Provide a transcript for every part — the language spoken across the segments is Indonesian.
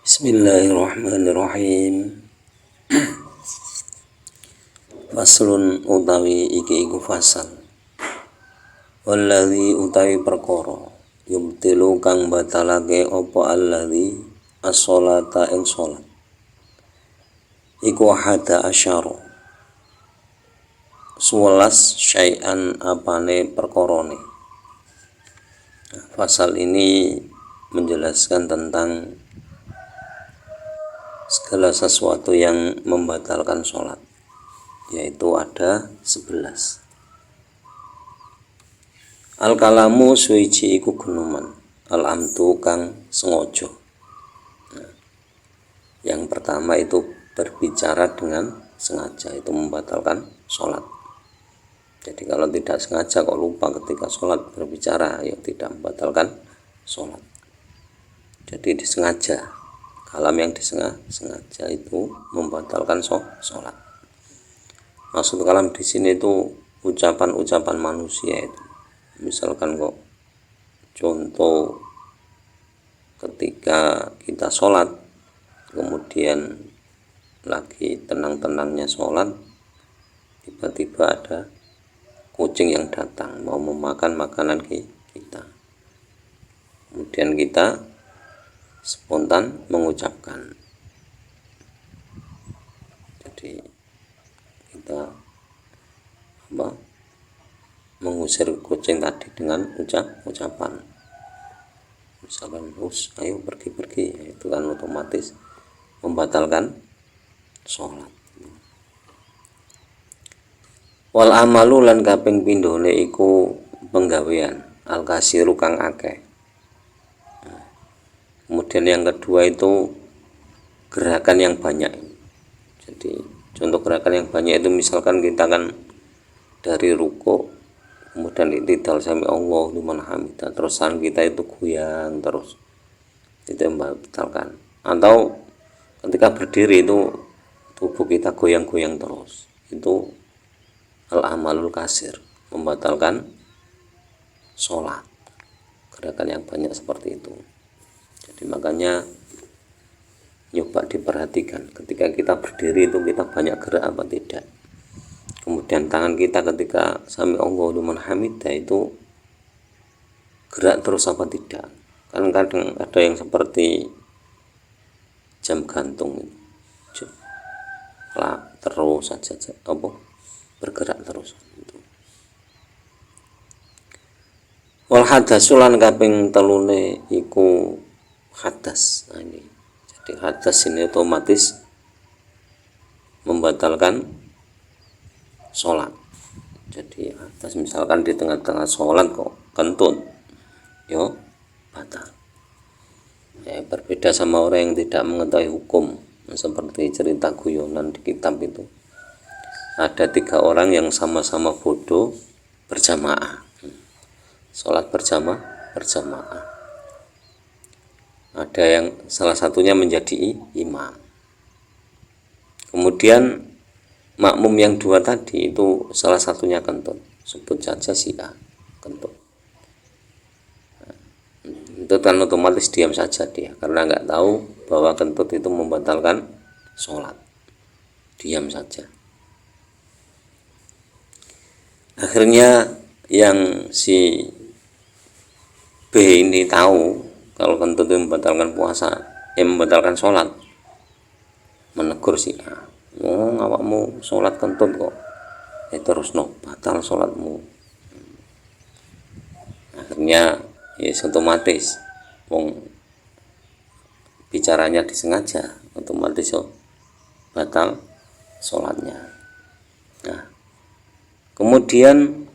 Bismillahirrahmanirrahim. Faslun utawi iki iku fasal. Walladzi utawi perkara yubtilu kang batalake apa alladzi as-sholata ing sholat. Iku hada asyara 11 syai'an apane perkorone. Fasal ini menjelaskan tentang segala sesuatu yang membatalkan sholat, yaitu ada 11. Al-kalamu suwiji iku genuman, al-amdu kang sengaja. Yang pertama itu berbicara dengan sengaja, itu membatalkan sholat. Jadi kalau tidak sengaja kok lupa ketika sholat berbicara, ya tidak membatalkan sholat. Jadi disengaja, kalam yang disengaja itu membatalkan sholat. Maksud kalam di sini itu ucapan-ucapan manusia itu. Misalkan kok contoh ketika kita sholat, kemudian lagi tenang-tenangnya sholat, tiba-tiba ada kucing yang datang mau memakan makanan kita. Kemudian kita spontan mengucapkan, jadi kita mengusir kucing tadi dengan ucapan, misalkan ayo pergi, itu kan otomatis membatalkan sholat. Wal amalu lan kaping pindhone iku penggawean al-kasiru kang akeh. Kemudian yang kedua itu gerakan yang banyak. Jadi contoh gerakan yang banyak itu misalkan kita kan dari ruku, kemudian i'tidal sami Allah liman hamidah, terus tangan kita itu goyang terus, itu membatalkan. Atau ketika berdiri itu tubuh kita goyang-goyang terus, itu al-amalul kasir, membatalkan sholat. Gerakan yang banyak seperti itu. Jadi makanya nyoba diperhatikan ketika kita berdiri itu kita banyak gerak apa tidak. Kemudian tangan kita ketika sami Allahu liman hamidah itu gerak terus apa tidak. Kan kadang ada yang seperti jam gantung itu, terus saja bergerak terus. Wal hadasulan kaping telune iku hadas. Nah ini, jadi hadas ini otomatis membatalkan sholat. Jadi hadas misalkan di tengah-tengah sholat kok kentut, yo batal. Ya, berbeda sama orang yang tidak mengetahui hukum, seperti cerita guyonan di kitab itu. Ada 3 orang yang sama-sama bodoh berjamaah, sholat berjamaah. Ada yang salah satunya menjadi imam. Kemudian makmum yang 2 tadi itu salah satunya kentut, sebut saja si A kentut. Itu kan otomatis diam saja dia, karena nggak tahu bahwa kentut itu membatalkan sholat. Diam saja. Akhirnya yang si B ini tahu kalau kentut itu membatalkan puasa, membatalkan sholat, menegur si A. Awakmu sholat kentut kok, terus batal sholatmu. Akhirnya ya otomatis bicaranya disengaja, otomatis batal sholatnya. Nah, kemudian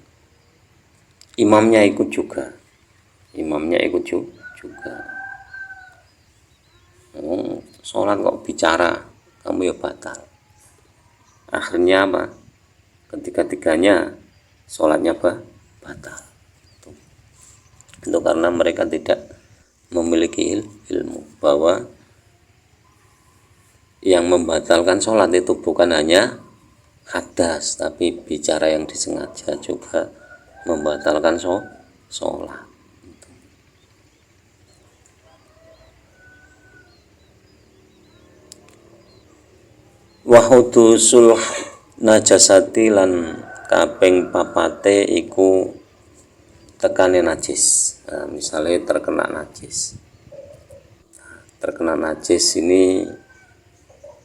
imamnya ikut juga. Sholat kok bicara, kamu ya batal. Akhirnya apa? Ketiga-tiganya sholatnya batal. Itu karena mereka tidak memiliki ilmu bahwa yang membatalkan sholat itu bukan hanya hadas, tapi bicara yang disengaja juga membatalkan sholat. Wahudusul najasati lan kaping papate iku tekane najis. Nah, misalnya terkena najis ini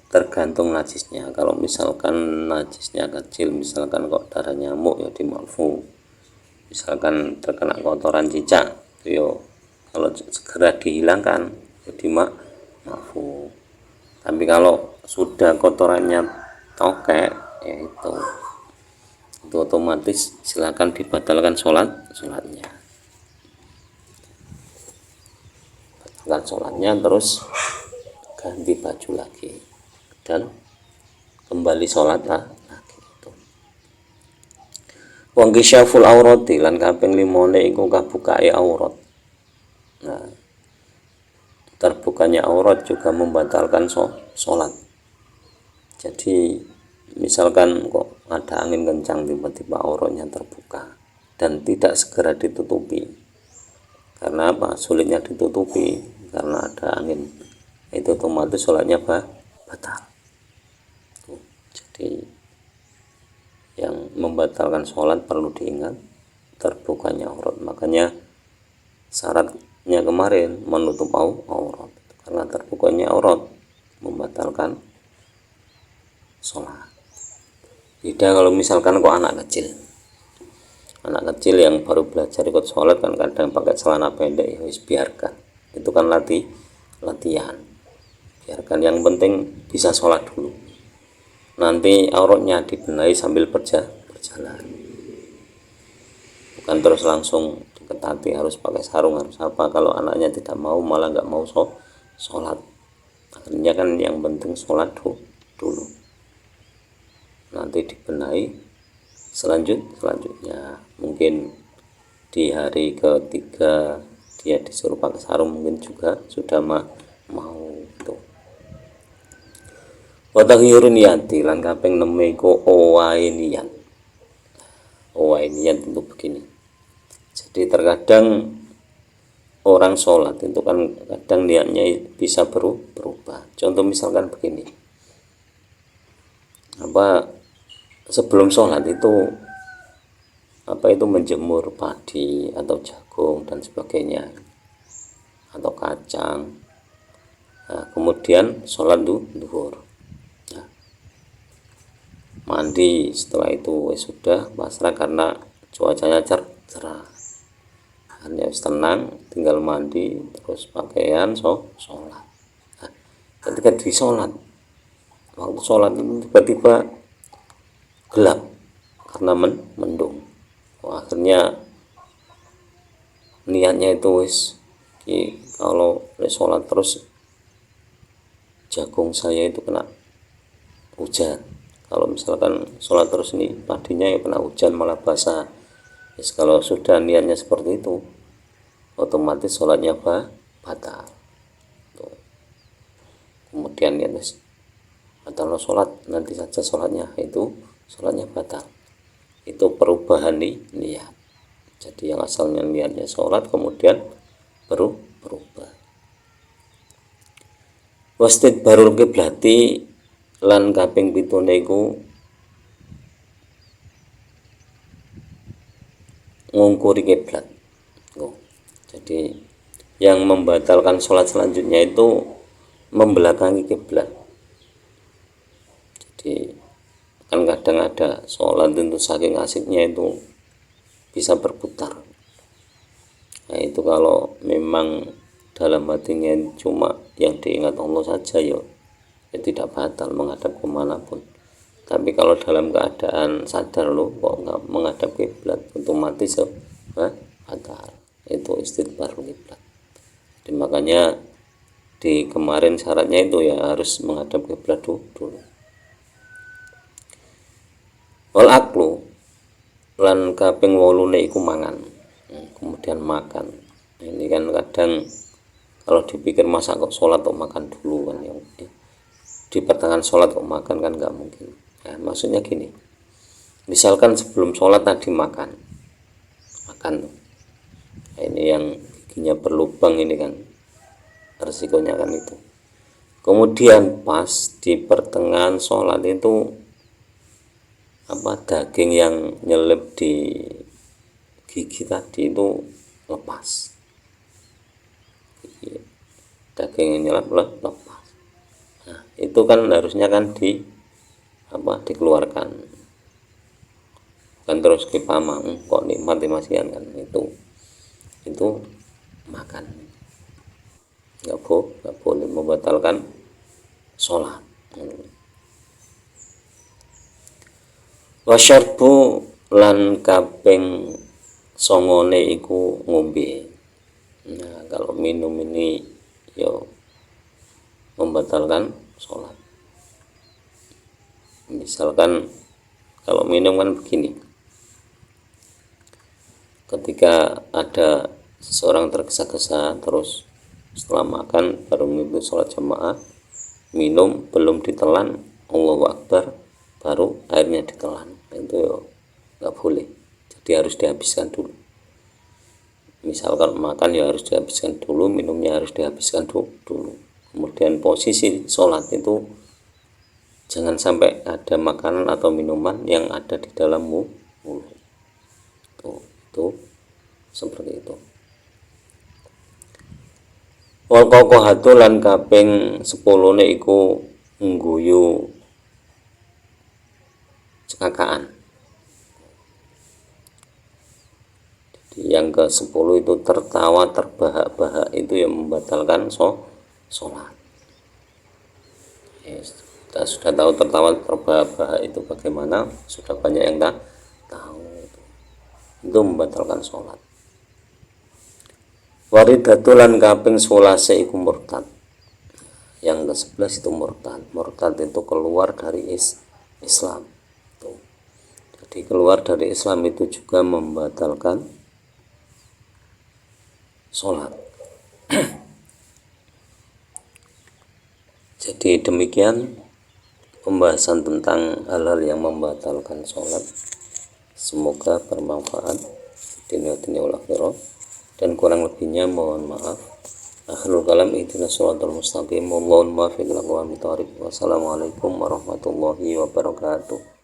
tergantung najisnya. Kalau misalkan najisnya kecil, misalkan kok darah nyamuk ya dimafu. Misalkan terkena kotoran cicak itu ya kalau segera dihilangkan ya dimafu. Tapi kalau sudah kotorannya tokek ya itu otomatis silakan dibatalkan sholatnya terus ganti baju lagi dan kembali sholat lagi itu. Wa ngisyaful aurati lan kaping 5 iku kabukae aurat. Nah, terbukanya aurat juga membatalkan sholat. Jadi misalkan kok ada angin kencang tiba-tiba auratnya terbuka dan tidak segera ditutupi. Karena apa? Sulitnya ditutupi karena ada angin. Itu otomatis sholatnya batal. Jadi yang membatalkan sholat perlu diingat terbukanya aurat. Makanya syaratnya kemarin menutup aurat. Karena terbukanya aurat membatalkan sholat. Beda kalau misalkan kok anak kecil yang baru belajar ikut sholat kan kadang pakai celana pendek ya wis biarkan, itu kan latihan, biarkan, yang penting bisa sholat dulu, nanti auratnya dibenahi sambil berjalan, bukan terus langsung diketati harus pakai sarung harus apa. Kalau anaknya tidak mau malah nggak mau sholat, akhirnya kan yang penting sholat dulu, nanti dibenahi selanjutnya. Mungkin di hari ketiga dia disuruh pakai sarung mungkin juga sudah mau itu. Wa taghyirun niyati lan kaping 6 iku owahe niat itu begini. Jadi terkadang orang sholat itu kan kadang niatnya bisa berubah. Contoh misalkan begini, sebelum sholat itu menjemur padi atau jagung dan sebagainya atau kacang. Nah, kemudian sholat duhur, nah, mandi, setelah itu sudah pasrah karena cuacanya cerah, hanya tenang, tinggal mandi terus pakaian sholat. Nah, ketika di waktu sholat itu tiba-tiba gelap karena mendung. Akhirnya niatnya itu kalau sholat terus jagung saya itu kena hujan, kalau misalkan sholat terus nih padinya ya kena hujan malah basah. Kalau sudah niatnya seperti itu otomatis sholatnya batal. Kemudian niat batal sholat, nanti saja sholatnya batal. Itu perubahan niat. Jadi yang asalnya niatnya sholat kemudian berubah. Wastid barul kiblati lan kaping 7 iku ngungkuri kiblat. Jadi yang membatalkan sholat selanjutnya itu membelakangi kiblat. Jadi kan kadang ada sholat tentu saking asiknya itu bisa berputar. Nah itu kalau memang dalam hatinya cuma yang diingat Allah saja ya tidak batal menghadap kemanapun. Tapi kalau dalam keadaan sadar kok nggak menghadap kiblat otomatis batal. Itu istidbar kiblat. Jadi makanya di kemarin syaratnya itu ya harus menghadap kiblat dulu. Wal aklu lan kaping 8 iku mangan, kemudian makan. Ini kan kadang kalau dipikir masa kok sholat kok makan dulu kan, ya di pertengahan sholat kok makan kan nggak mungkin. Nah, maksudnya gini, misalkan sebelum sholat tadi makan tuh. Nah, ini yang giginya berlubang ini kan resikonya kan itu. Kemudian pas di pertengahan sholat itu daging yang nyelip di gigi tadi itu lepas, daging yang nyelip lepas. Nah, itu kan harusnya kan dikeluarkan, kan terus kipamang kok nikmati masian kan, itu makan, nggak boleh membatalkan sholat. Wasyarbu lan kaping songone iku ngombe. Nah, kalau minum ini yo membatalkan sholat. Misalkan kalau minum kan begini, ketika ada seseorang tergesa-gesa terus setelah makan baru memimpin sholat jamaah, minum belum ditelan Allahu Akbar baru airnya ditelan, itu ya nggak boleh, jadi harus dihabiskan dulu. Misalkan makan ya harus dihabiskan dulu, minumnya harus dihabiskan dulu. Kemudian posisi sholat itu jangan sampai ada makanan atau minuman yang ada di dalam mulut. Itu seperti itu. Wal qoqohatu lan kaping 10 iku ngguyu cekakaan. Jadi yang ke-10 itu tertawa terbahak-bahak, itu yang membatalkan sholat. Kita sudah tahu tertawa terbahak-bahak itu bagaimana, sudah banyak yang tahu, itu membatalkan sholat. Waridatulan kaping 11 iku murtad. Yang ke-11 itu murtad itu keluar dari Islam. Jadi keluar dari Islam itu juga membatalkan sholat. Jadi demikian pembahasan tentang hal-hal yang membatalkan sholat. Semoga bermanfaat di dunia wal akhirah, dan kurang lebihnya mohon maaf. Akhirul kalam, ihdinas shiratal mustaqim, wallahul muwaffiq ila aqwamit thoriq. Wassalamualaikum warahmatullahi wabarakatuh.